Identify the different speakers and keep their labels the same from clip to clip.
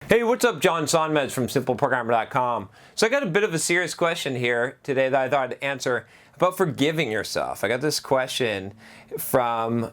Speaker 1: Hey, what's up? John Sonmez from SimpleProgrammer.com. So I got a bit of a serious question here today that I thought I'd answer about forgiving yourself. I got this question from,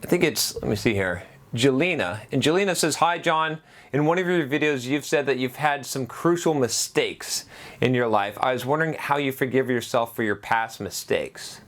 Speaker 1: I think it's, let me see here, Jelena. And Jelena says, "Hi, John. In one of your videos, you've said that you've had some crucial mistakes in your life. I was wondering how you forgive yourself for your past mistakes."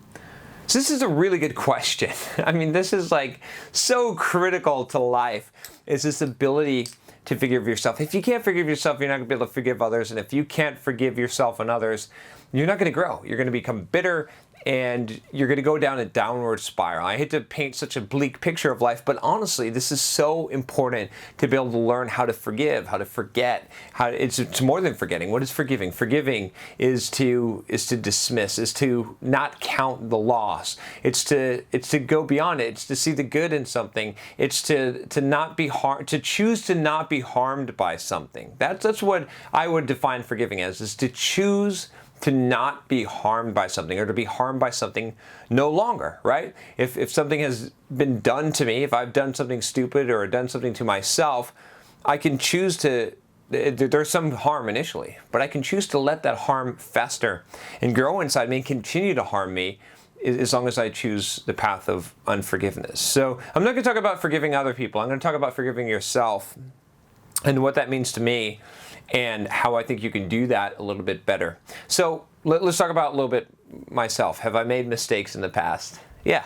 Speaker 1: So this is a really good question. I mean, this is like so critical to life, is this ability to forgive yourself. If you can't forgive yourself, you're not going to be able to forgive others. And if you can't forgive yourself and others, you're not going to grow. You're going to become bitter and you're going to go down a downward spiral. I hate to paint such a bleak picture of life, but honestly, this is so important to be able to learn how to forgive, how to forget. It's more than forgetting. What is forgiving? Forgiving is to dismiss, is to not count the loss. It's to go beyond it. It's to see the good in something. It's to not be harmed, to choose to not be harmed by something. That's what I would define forgiving as, is to choose to not be harmed by something, or to be harmed by something no longer, right? If something has been done to me, if I've done something stupid or done something to myself, I can choose to, there's some harm initially, but I can choose to let that harm fester and grow inside me and continue to harm me as long as I choose the path of unforgiveness. So I'm not going to talk about forgiving other people. I'm going to talk about forgiving yourself and what that means to me, and how I think you can do that a little bit better. So let's talk about a little bit myself. Have I made mistakes in the past? Yeah,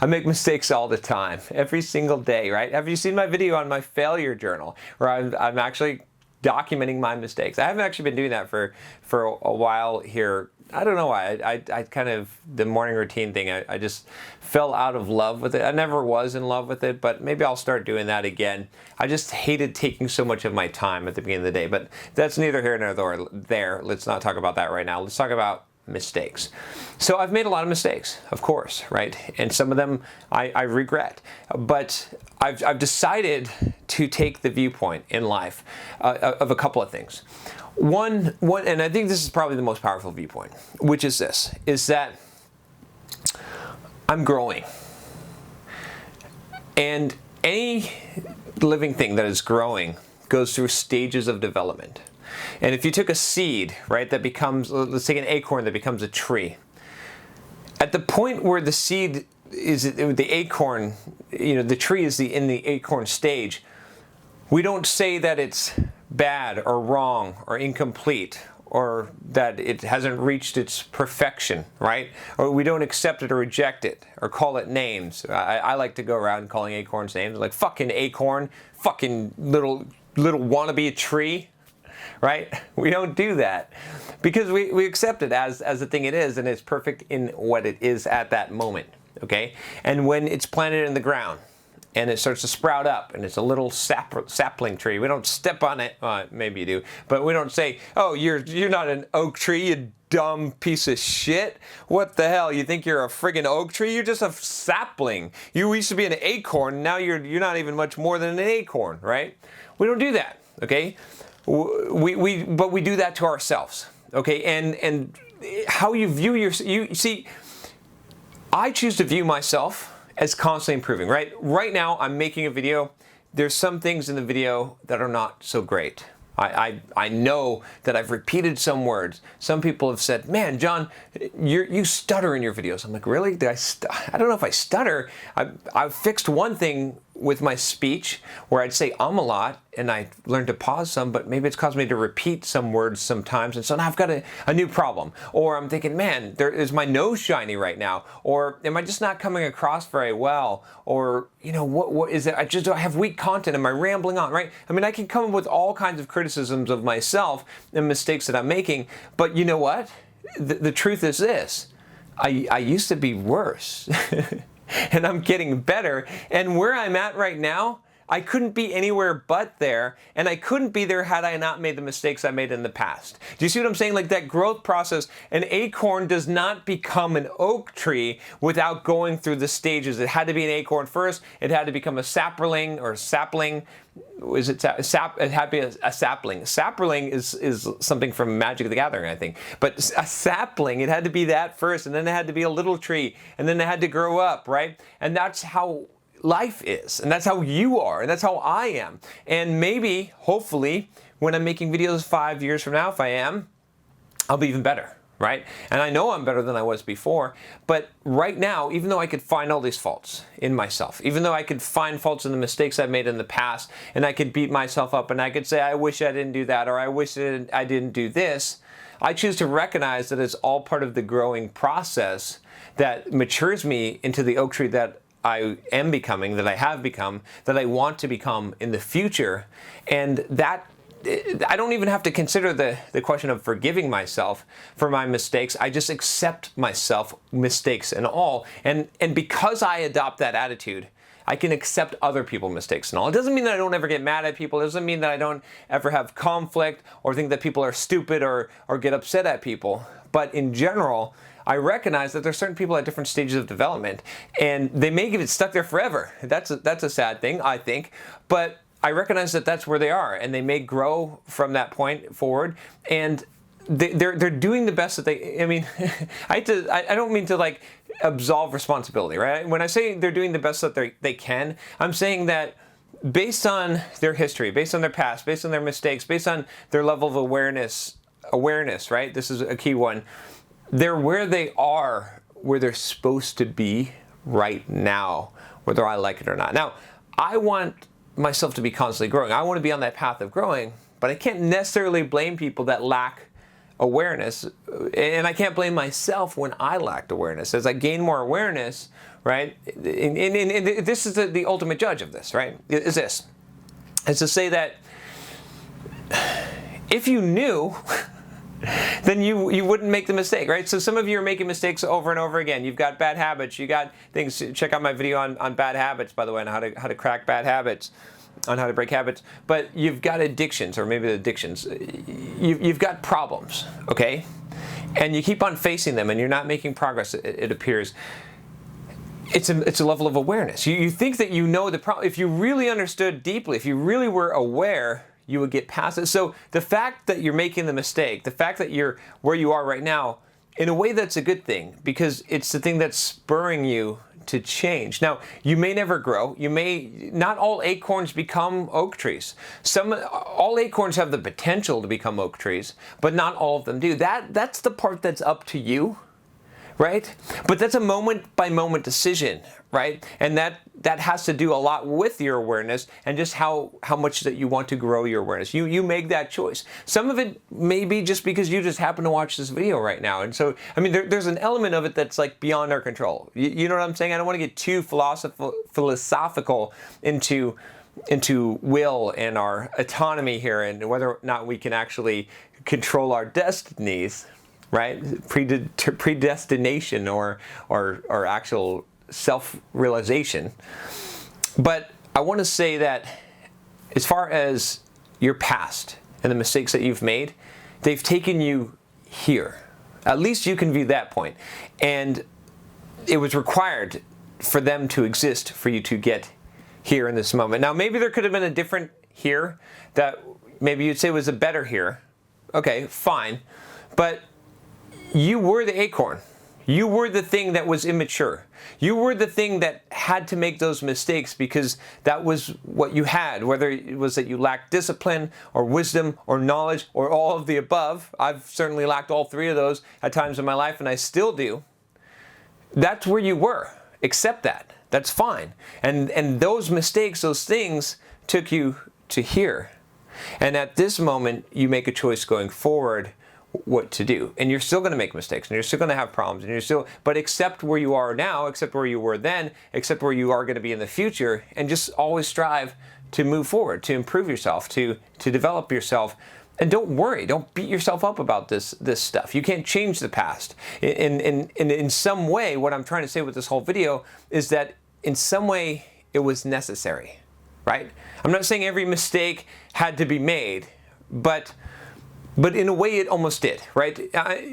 Speaker 1: I make mistakes all the time, every single day, right? Have you seen my video on my failure journal, where I'm actually documenting my mistakes? I haven't actually been doing that for a while here. I don't know why. I kind of, the morning routine thing, I just fell out of love with it. I never was in love with it, but maybe I'll start doing that again. I just hated taking so much of my time at the beginning of the day, but that's neither here nor there. Let's not talk about that right now. Let's talk about mistakes. So I've made a lot of mistakes, of course, right? And some of them I regret, but I've decided to take the viewpoint in life of a couple of things. One, and I think this is probably the most powerful viewpoint, which is this, is that I'm growing. And any living thing that is growing goes through stages of development. And if you took a seed, right, that becomes, let's take an acorn that becomes a tree. At the point where the seed is, the acorn, the tree is in the acorn stage, we don't say that it's bad or wrong or incomplete, or that it hasn't reached its perfection, right? Or we don't accept it or reject it or call it names. I like to go around calling acorns names, like fucking acorn, fucking little wannabe tree, right? We don't do that because we accept it as the thing it is, and it's perfect in what it is at that moment, okay? And when it's planted in the ground, and it starts to sprout up, and it's a little sapling tree. We don't step on it. Maybe you do, but we don't say, "Oh, you're not an oak tree, you dumb piece of shit. What the hell? You think you're a friggin' oak tree? You're just a sapling. You used to be an acorn. Now you're not even much more than an acorn, right?" We don't do that, okay? But we do that to ourselves, okay? And how you view you see, I choose to view myself as constantly improving, right? Right now, I'm making a video. There's some things in the video that are not so great. I know that I've repeated some words. Some people have said, "Man, John, you stutter in your videos." I'm like, really? I don't know if I stutter. I've fixed one thing with my speech where I'd say a lot, and I learned to pause some, but maybe it's caused me to repeat some words sometimes, and so now I've got a new problem. Or I'm thinking, man, is my nose shiny right now? Or am I just not coming across very well? Or, what is it? I have weak content. Am I rambling on, right? I mean, I can come up with all kinds of criticisms of myself and mistakes that I'm making, but you know what? The truth is this. I used to be worse. And I'm getting better. And where I'm at right now, I couldn't be anywhere but there, and I couldn't be there had I not made the mistakes I made in the past. Do you see what I'm saying? Like that growth process, an acorn does not become an oak tree without going through the stages. It had to be an acorn first. It had to become a sapling or sapling. It had to be a sapling. Sapling is something from Magic the Gathering, I think. But a sapling, it had to be that first, and then it had to be a little tree, and then it had to grow up, right? And that's how life is, and that's how you are, and that's how I am. And maybe, hopefully, when I'm making videos 5 years from now, if I am, I'll be even better, right? And I know I'm better than I was before, but right now, even though I could find all these faults in myself, even though I could find faults in the mistakes I've made in the past, and I could beat myself up, and I could say, I wish I didn't do that, or I wish I didn't do this, I choose to recognize that it's all part of the growing process that matures me into the oak tree that I am becoming, that I have become, that I want to become in the future. And that I don't even have to consider the question of forgiving myself for my mistakes. I just accept myself, mistakes and all. And because I adopt that attitude, I can accept other people's mistakes and all. It doesn't mean that I don't ever get mad at people. It doesn't mean that I don't ever have conflict or think that people are stupid or get upset at people. But in general, I recognize that there's certain people at different stages of development, and they may get stuck there forever. That's a sad thing, I think. But I recognize that that's where they are, and they may grow from that point forward. And they're doing the best that they. I mean, I don't mean to like absolve responsibility, right? When I say they're doing the best that they can, I'm saying that based on their history, based on their past, based on their mistakes, based on their level of awareness, right? This is a key one. They're where they are, where they're supposed to be right now, whether I like it or not. Now, I want myself to be constantly growing. I want to be on that path of growing, but I can't necessarily blame people that lack awareness, and I can't blame myself when I lacked awareness. As I gain more awareness, right, and this is the ultimate judge of this, right, is to say that if you knew, then you wouldn't make the mistake, right? So some of you are making mistakes over and over again. You've got bad habits. You got things. Check out my video on bad habits, by the way, on how to crack bad habits, on how to break habits. But you've got addictions, or maybe addictions. You've got problems, okay? And you keep on facing them, and you're not making progress, it appears. It's a level of awareness. You think that you know the problem. If you really understood deeply, if you really were aware, you would get past it. So the fact that you're making the mistake, the fact that you're where you are right now, in a way that's a good thing, because it's the thing that's spurring you to change. Now, you may never grow. Not all acorns become oak trees. All acorns have the potential to become oak trees, but not all of them do. That's the part that's up to you, right? But that's a moment by moment decision, right? And that has to do a lot with your awareness and just how much that you want to grow your awareness. You make that choice. Some of it may be just because you just happen to watch this video right now. And so, I mean, there's an element of it that's like beyond our control. You know what I'm saying? I don't want to get too philosophical into will and our autonomy here and whether or not we can actually control our destinies, right? Predestination or actual self-realization. But I want to say that as far as your past and the mistakes that you've made, they've taken you here. At least you can view that point. And it was required for them to exist for you to get here in this moment. Now, maybe there could have been a different here that maybe you'd say was a better here. Okay, fine. But you were the acorn. You were the thing that was immature. You were the thing that had to make those mistakes because that was what you had, whether it was that you lacked discipline or wisdom or knowledge or all of the above. I've certainly lacked all three of those at times in my life, and I still do. That's where you were. Accept that. That's fine. And those mistakes, those things took you to here. And at this moment, you make a choice going forward what to do. And you're still going to make mistakes, and you're still going to have problems, but accept where you are now, accept where you were then, accept where you are going to be in the future, and just always strive to move forward, to improve yourself, to develop yourself. And don't worry, don't beat yourself up about this stuff. You can't change the past. In some way, what I'm trying to say with this whole video is that in some way it was necessary, right? I'm not saying every mistake had to be made, but in a way it almost did, right?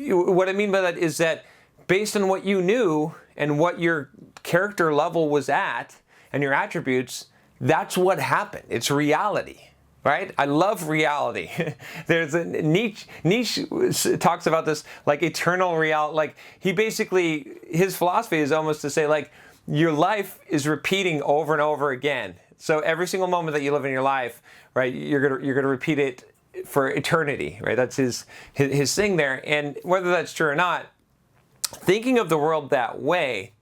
Speaker 1: What I mean by that is that based on what you knew and what your character level was at and your attributes, that's what happened. It's reality, right? I love reality. There's a Nietzsche talks about this like eternal reality. Like he basically, his philosophy is almost to say like, your life is repeating over and over again. So every single moment that you live in your life, right, you're gonna repeat it for eternity, right? That's his thing there. And whether that's true or not, thinking of the world that way,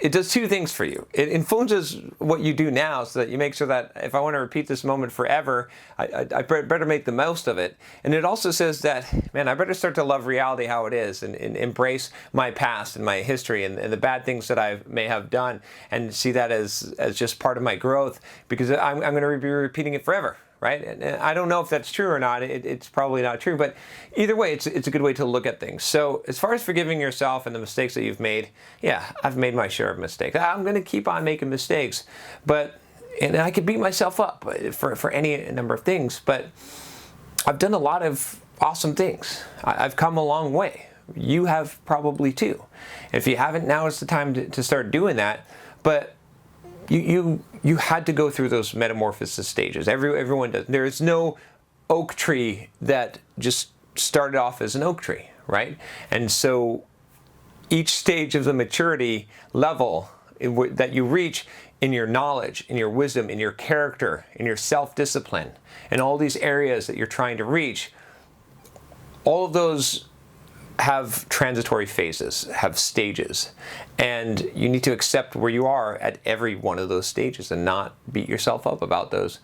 Speaker 1: it does two things for you. It influences what you do now, so that you make sure that if I want to repeat this moment forever, I better make the most of it. And it also says that, man, I better start to love reality how it is, and embrace my past and my history and the bad things that I may have done, and see that as just part of my growth, because I'm going to be repeating it forever. Right? And I don't know if that's true or not. It's probably not true, but either way, it's a good way to look at things. So as far as forgiving yourself and the mistakes that you've made, yeah, I've made my share of mistakes. I'm going to keep on making mistakes, and I could beat myself up for any number of things, but I've done a lot of awesome things. I've come a long way. You have probably too. If you haven't, now is the time to start doing that. But you had to go through those metamorphosis stages. Everyone does. There is no oak tree that just started off as an oak tree, right? And so each stage of the maturity level that you reach in your knowledge, in your wisdom, in your character, in your self-discipline, in all these areas that you're trying to reach, all of those have transitory phases, have stages, and you need to accept where you are at every one of those stages and not beat yourself up about those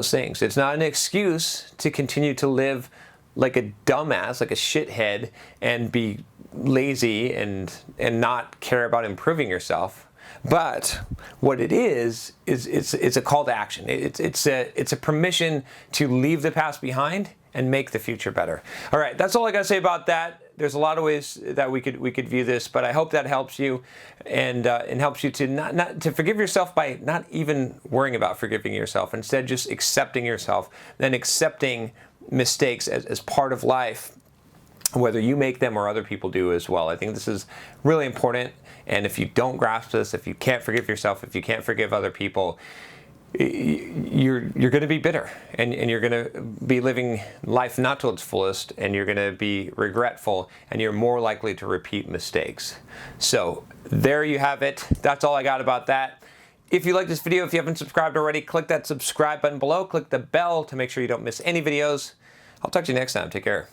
Speaker 1: things. It's not an excuse to continue to live like a dumbass, like a shithead, and be lazy and not care about improving yourself. But what it is it's a call to action. It's a permission to leave the past behind and make the future better. All right, that's all I got to say about that. There's a lot of ways that we could view this, but I hope that helps you and helps you to not to forgive yourself by not even worrying about forgiving yourself. Instead, just accepting yourself, then accepting mistakes as part of life, whether you make them or other people do as well. I think this is really important. And if you don't grasp this, if you can't forgive yourself, if you can't forgive other people, you're going to be bitter, and you're going to be living life not to its fullest, and you're going to be regretful, and you're more likely to repeat mistakes. So there you have it. That's all I got about that. If you like this video, if you haven't subscribed already, click that subscribe button below. Click the bell to make sure you don't miss any videos. I'll talk to you next time. Take care.